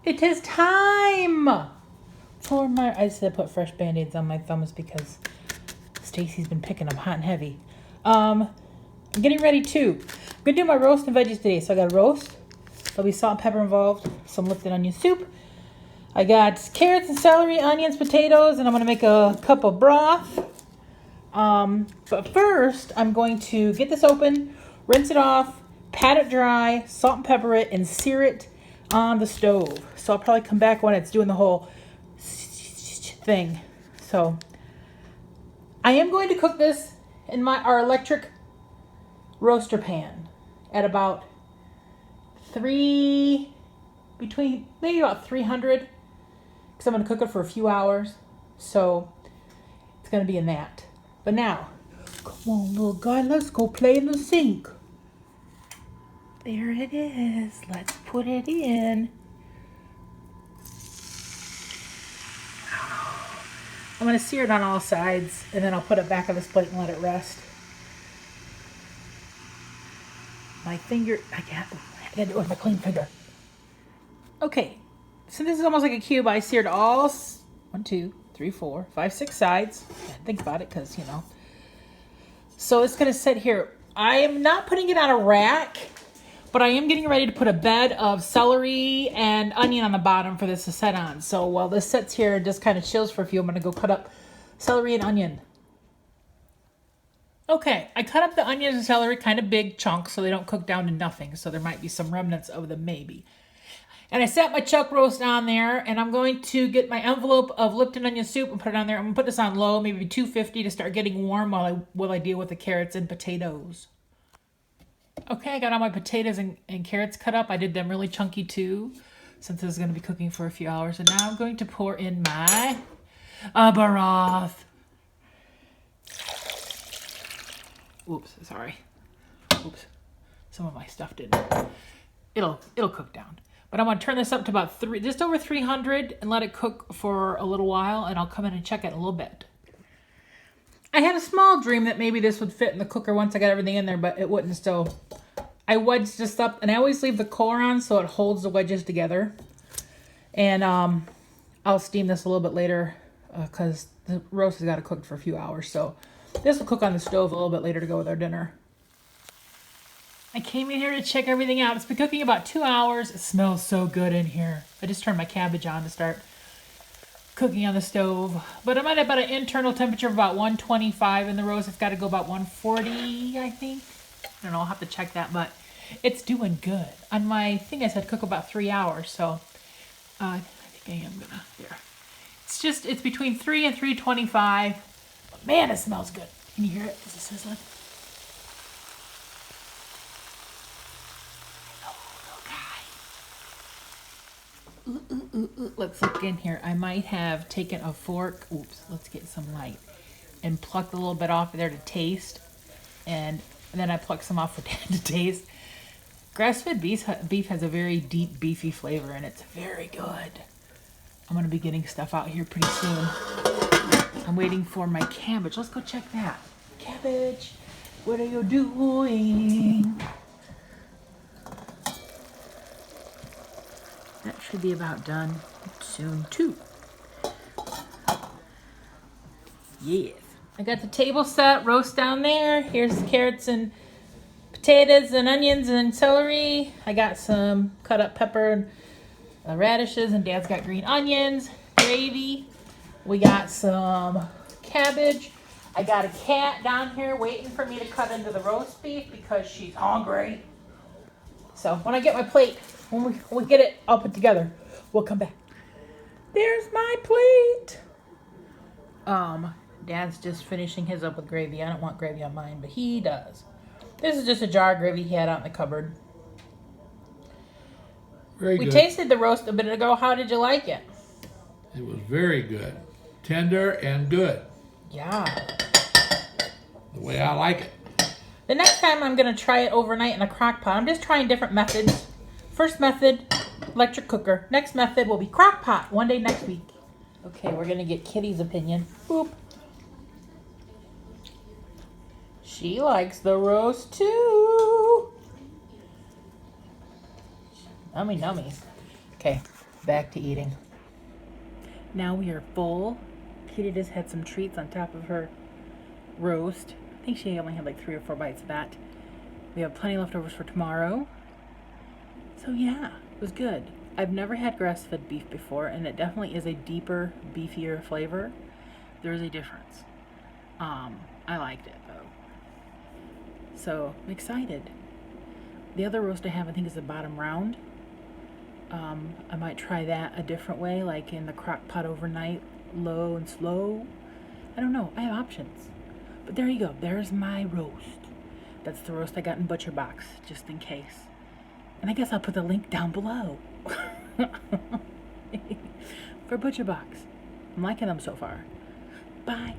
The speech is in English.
It is time for my... I said put fresh Band-Aids on my thumbs because Stacy's been picking them hot and heavy. I'm getting ready too. I'm going to do my roast and veggies today. So I got a roast. There'll be salt and pepper involved. Some lifted onion soup. I got carrots and celery, onions, potatoes, and I'm going to make a cup of broth. But first, I'm going to get this open, rinse it off, pat it dry, salt and pepper it, and sear it on the stove. So I'll probably come back when it's doing the whole thing. So I am going to cook this in our electric roaster pan at about maybe about 300, because I'm going to cook it for a few hours. So it's going to be in that. But now, come on, little guy, let's go play in the sink. There it is. Let's put it in. I'm going to sear it on all sides, and then I'll put it back on this plate and let it rest. My finger, I gotta do it with my clean finger. Okay, so this is almost like a cube. I seared all 1, 2, 3, 4, 5, 6 sides. Think about it, because, you know. So it's going to sit here. I am not putting it on a rack, but I am getting ready to put a bed of celery and onion on the bottom for this to set on. So while this sits here and just kind of chills for a few, I'm going to go cut up celery and onion. Okay, I cut up the onions and celery kind of big chunks so they don't cook down to nothing. So there might be some remnants of them maybe. And I set my chuck roast on there, and I'm going to get my envelope of Lipton onion soup and put it on there. I'm going to put this on low, maybe 250 to start getting warm while I deal with the carrots and potatoes. Okay, I got all my potatoes and carrots cut up. I did them really chunky too, since this is going to be cooking for a few hours. And now I'm going to pour in my broth. Oops, sorry. Oops, some of my stuff didn't. It'll cook down. But I'm going to turn this up to about just over 300 and let it cook for a little while, and I'll come in and check it in a little bit. I had a small dream that maybe this would fit in the cooker once I got everything in there, but it wouldn't. So I wedged this up, and I always leave the cover on so it holds the wedges together. And I'll steam this a little bit later because the roast has got to cook for a few hours. So this will cook on the stove a little bit later to go with our dinner. I came in here to check everything out. It's been cooking about 2 hours. It smells so good in here. I just turned my cabbage on to start cooking on the stove. But I'm at about an internal temperature of about 125 in the roast. It's got to go about 140, I think. I don't know. I'll have to check that, but it's doing good. On my thing I said cook about 3 hours, so I think I am gonna, there. It's between 3 and 325. But man, it smells good. Can you hear it? Is it sizzling? Let's look in here. I might have taken a fork. Oops, let's get some light. And plucked a little bit off of there to taste. And then I plucked some off for Dad to taste. Grass-fed beef has a very deep, beefy flavor, and it's very good. I'm going to be getting stuff out here pretty soon. I'm waiting for my cabbage. Let's go check that. Cabbage, what are you doing? That should be about done soon too. Yes. I got the table set, roast down there. Here's the carrots and potatoes and onions and celery. I got some cut up pepper and radishes, and Dad's got green onions, gravy. We got some cabbage. I got a cat down here waiting for me to cut into the roast beef because she's hungry. So when I get my plate, when we get it all put together, we'll come back. There's my plate. Dad's just finishing his up with gravy. I don't want gravy on mine, but he does. This is just a jar of gravy he had out in the cupboard. Very good. We tasted the roast a bit ago. How did you like it? It was very good. Tender and good. Yeah. The way I like it. The next time I'm going to try it overnight in a crock pot. I'm just trying different methods. First method, electric cooker. Next method will be crock pot one day next week. Okay, we're going to get Kitty's opinion. Boop. She likes the roast too. Nummy nummies. Okay, back to eating. Now we are full. Kitty just had some treats on top of her roast. I think she only had like 3 or 4 bites of that. We have plenty leftovers for tomorrow. So yeah, it was good. I've never had grass-fed beef before, and it definitely is a deeper, beefier flavor. There is a difference. I liked it though. So I'm excited. The other roast I have, I think, is the bottom round. I might try that a different way, like in the crock pot overnight, low and slow. I don't know. I have options. But there you go. There's my roast. That's the roast I got in Butcherbox, just in case. And I guess I'll put the link down below for Butcherbox. I'm liking them so far. Bye.